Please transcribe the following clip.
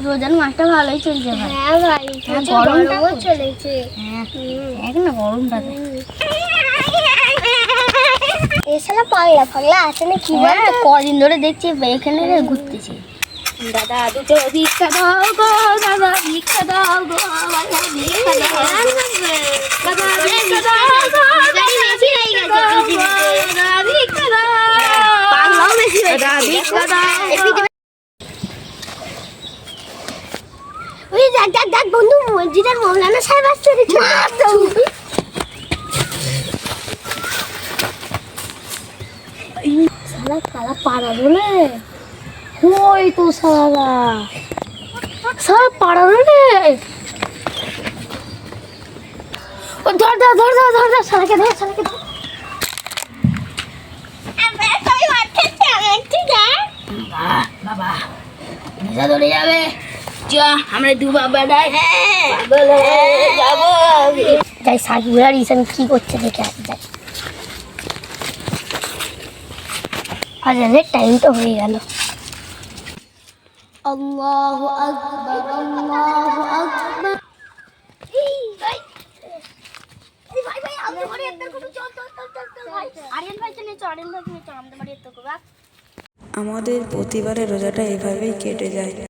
রোজার মাসটা ভালোই চলছে ভাই। হ্যাঁ ভাই, গরমও চলেছে। এখন না গরমটা এছাড়া পাগলা ফাগলা আছে না কি বলতো? কদিন ধরে দেখছি এখানে ঘুরতেছে। দাদা দুটো ভিক্ষা দাও গো, দাদা ভিক্ষা দাও গো, দাদা ভিক্ষা দাও, দাদা ভিক্ষা দাও গো, দাদা ভিক্ষা দাও, পাগলাও বেশি হয়েছে, দাদা ভিক্ষা দাও। ওই দেখ দেখ দেখ বন্ধু, মসজিদের মৌলানা সাহেব আসছে রে, ছোট একটা সালা কালা পাড়ালো রে। ওই তো সালা পাড়ালো রে। ও ধর ধর ধর ধর ধর ধর সালাকে ধর, সালাকে ধর। বাবা নেশা ধরে যাবে, চ আমরা দু বাবা যাবো। যাই সাকিব আর ইসান কি করছে দেখে আসি যাই। আজানের টাইম তো হয়ে গেল। আল্লাহু আকবার, আল্লাহু আকবার। ভাই ভাই আমাদের বাড়ি একটা করে চল চল চল চল ভাই। আরিয়ান ভাই চলে চল, আরিয়ান ভাই চলে চল আমাদের বাড়ি একটা করে। আমাদের প্রতিবারের রোজাটা এভাবেই কেটে যায়।